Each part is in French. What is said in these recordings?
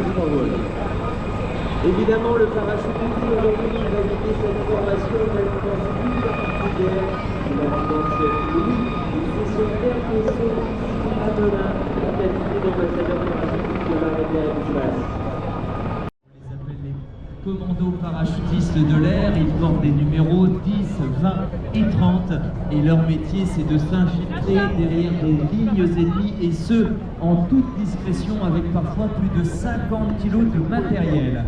jusqu'en vol. Évidemment, le parachutisme aujourd'hui va guider cette formation d'alliance plus particulière de la financière Louis. C'est son père et son fils Adelin, en qualité d'ambassadeur parachutiste de l'armée de l'air et du espace. On les appelle les commandos parachutistes de l'air. Ils portent des numéros 10, 20 et 30. Et leur métier, c'est de s'infiltrer derrière des lignes ennemies, et ce, en toute discrétion, avec parfois plus de 50 kilos de matériel.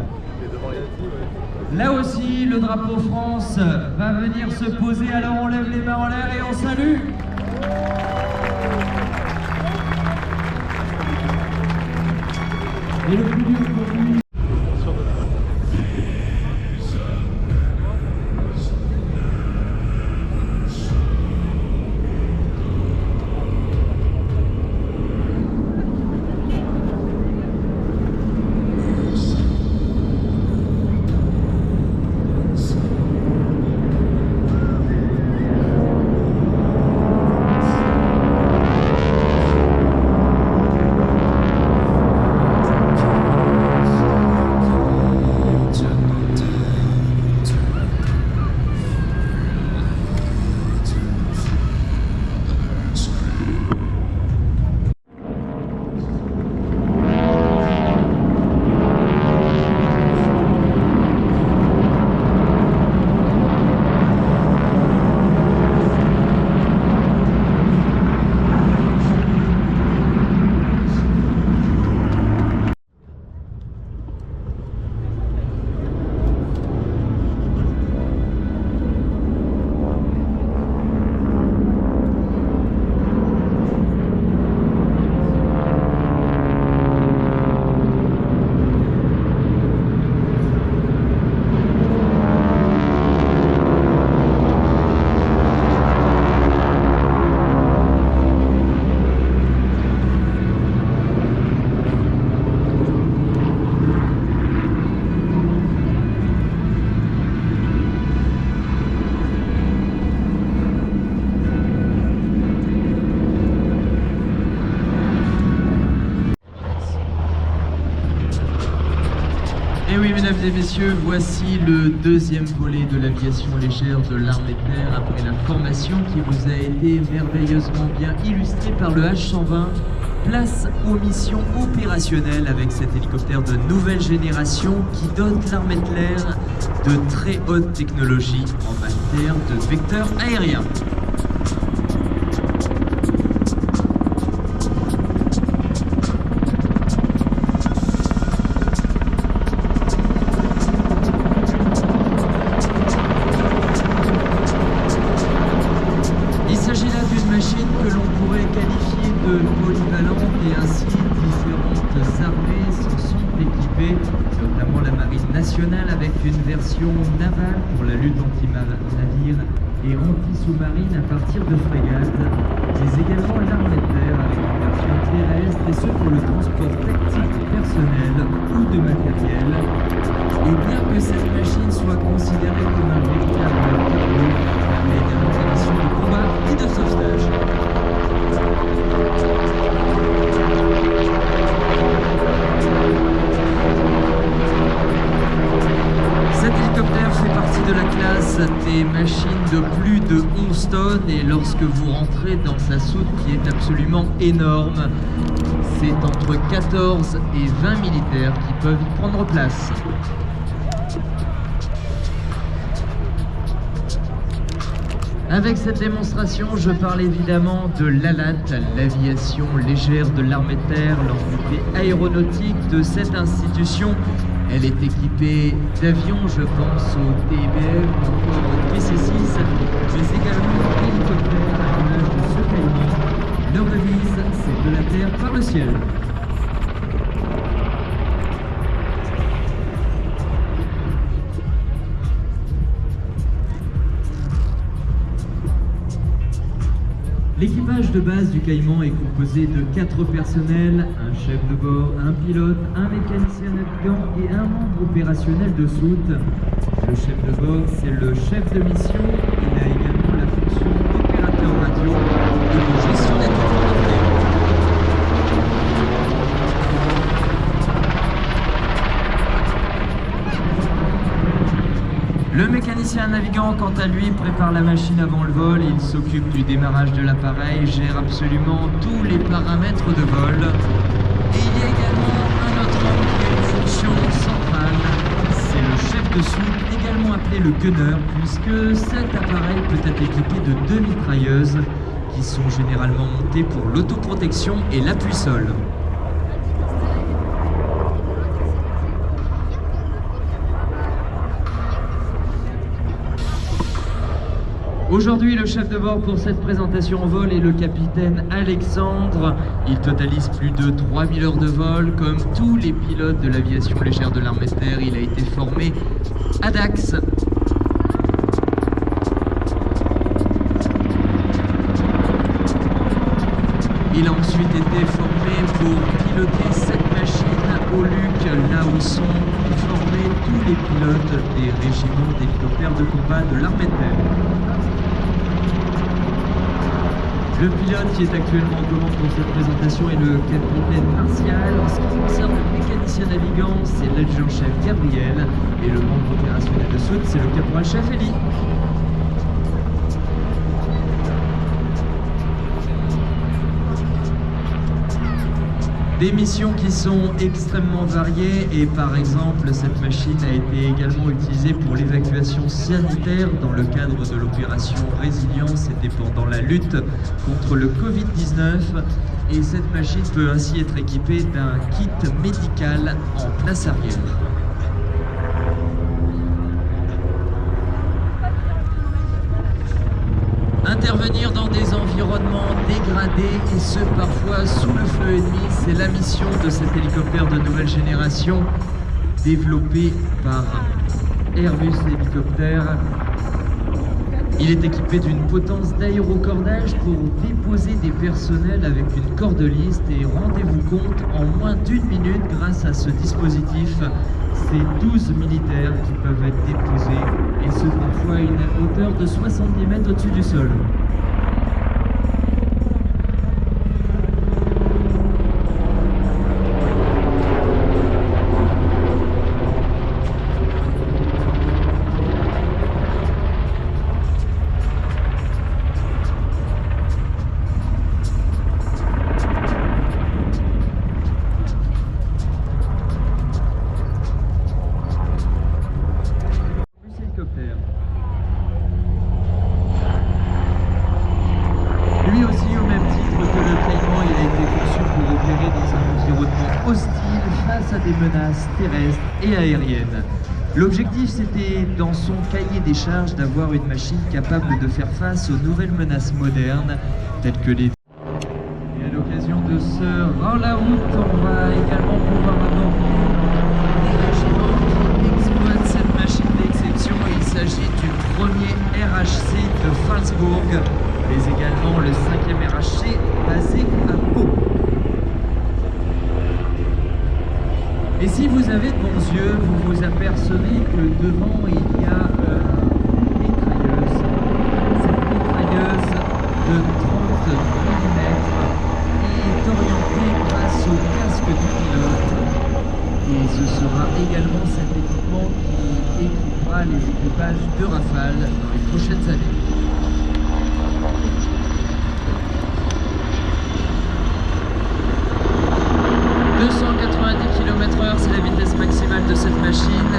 Là aussi, le drapeau France va venir se poser, alors on lève les mains en l'air et on salue. Et le plus dur pour lui. Et oui, mesdames et messieurs, voici le deuxième volet de l'aviation légère de l'armée de terre après la formation qui vous a été merveilleusement bien illustrée par le H-120. Place aux missions opérationnelles avec cet hélicoptère de nouvelle génération qui dote l'armée de l'air de très haute technologie en matière de vecteurs aériens. Il s'agit là d'une machine que l'on pourrait qualifier de polyvalente, et ainsi différentes armées s'en sont équipées, notamment la Marine nationale avec une version navale pour la lutte anti-navire et anti-sous-marine à partir de frégates, mais également l'armée de terre avec une version terrestre, et ce pour le transport tactique personnel ou de matériel. Et bien que cette machine soit considérée comme un véritable cargo, elle a également des missions de combat et de sauvetage. Cet hélicoptère fait partie de la classe des machines de plus de 11 tonnes, et lorsque vous rentrez dans sa soute qui est absolument énorme, c'est entre 14 et 20 militaires qui peuvent y prendre place. Avec cette démonstration, je parle évidemment de l'ALAT, l'aviation légère de l'armée de terre, l'entité aéronautique de cette institution. Elle est équipée d'avions, je pense au TBF ou encore au PC-6, mais également d'hélicoptères à l'image de ce Caïman. Leur devise, c'est de la terre par le ciel. L'équipage de base du Caïman est composé de 4 personnels, un chef de bord, un pilote, un mécanicien navigant et un membre opérationnel de soute. Le chef de bord, c'est le chef de mission. Il a également la fonction d'opérateur radio et de gestion d'équipement. navigant, quant à lui, prépare la machine avant le vol. Il s'occupe du démarrage de l'appareil, gère absolument tous les paramètres de vol. Et il y a également un autre homme qui a une fonction centrale. C'est le chef de soute, également appelé le gunner, puisque cet appareil peut être équipé de 2 mitrailleuses qui sont généralement montées pour l'autoprotection et l'appui-sol. Aujourd'hui, le chef de bord pour cette présentation en vol est le capitaine Alexandre. Il totalise plus de 3000 heures de vol. Comme tous les pilotes de l'aviation légère de l'armée de terre, il a été formé à Dax. Il a ensuite été formé pour piloter cette machine au LUC, là où sont formés tous les pilotes des régiments d'hélicoptères de combat de l'armée de terre. Le pilote qui est actuellement en commande pour cette présentation est le capitaine Martial. En ce qui concerne le mécanicien navigant, c'est l'adjudant-chef Gabriel. Et le membre opérationnel de soute, c'est le caporal-chef Elie. Des missions qui sont extrêmement variées et par exemple cette machine a été également utilisée pour l'évacuation sanitaire dans le cadre de l'opération Résilience. C'était pendant la lutte contre le Covid-19 et cette machine peut ainsi être équipée d'un kit médical en place arrière. Intervenir dans des environnements dégradés et ce parfois sous le feu ennemi, c'est la mission de cet hélicoptère de nouvelle génération développé par Airbus Hélicoptère. Il est équipé d'une potence d'aérocordage pour déposer des personnels avec une cordeliste et rendez-vous compte en moins d'1 minute grâce à ce dispositif. C'est 12 militaires qui peuvent être déposés et ce parfois à une hauteur de 70 mètres au-dessus du sol. Lui aussi, au même titre que le Caïman, il a été conçu pour opérer dans un environnement hostile face à des menaces terrestres et aériennes. L'objectif, c'était dans son cahier des charges d'avoir une machine capable de faire face aux nouvelles menaces modernes, telles que les... Et à l'occasion de ce roll-out, on va également pouvoir aborder des régiments qui exploitent cette machine d'exception. Il s'agit du 1er RHC de Falsbourg, mais également le 5e RHC basé à Pau. Et si vous avez de bons yeux, vous vous apercevez que devant il y a une mitrailleuse. Cette mitrailleuse de 30 mm est orientée grâce au casque du pilote. Et ce sera également cet équipement qui équipera les équipages de Rafale dans les prochaines années. 290 km/h, c'est la vitesse maximale de cette machine.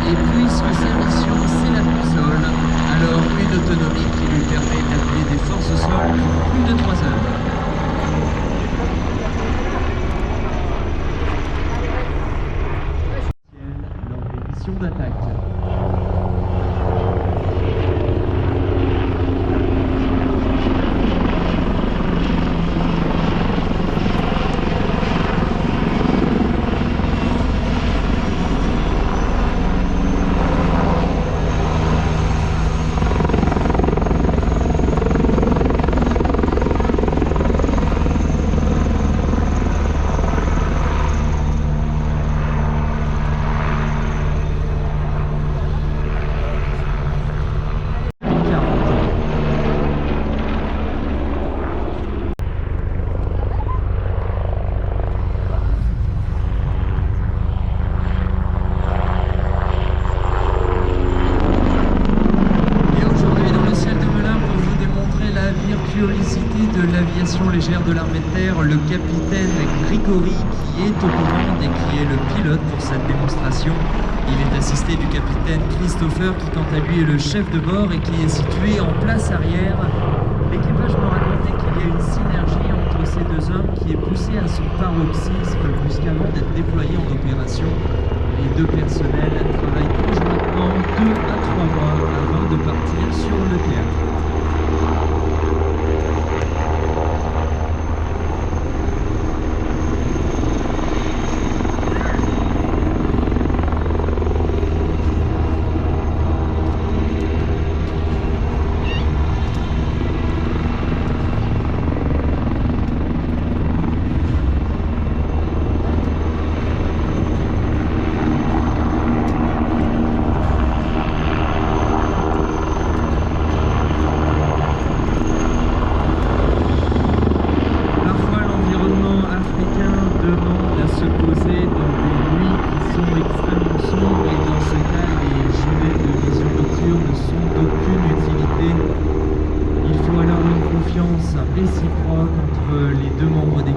Et puisque sa mission, c'est la boussole, alors une autonomie qui lui permet d'appeler des forces au sol pour plus de 3 heures. Lors des missions d'attaque. de l'armée de terre, le capitaine Grigori, qui est aux commandes et qui est le pilote pour cette démonstration. Il est assisté du capitaine Christopher, qui quant à lui est le chef de bord et qui est situé en place arrière. L'équipage me racontait qu'il y a une synergie entre ces deux hommes qui est poussée à son paroxysme, puisqu'avant d'être déployés en opération, les deux personnels travaillent conjointement 2 à 3 mois avant de partir sur le théâtre. Réciproque entre les deux membres d'équipe.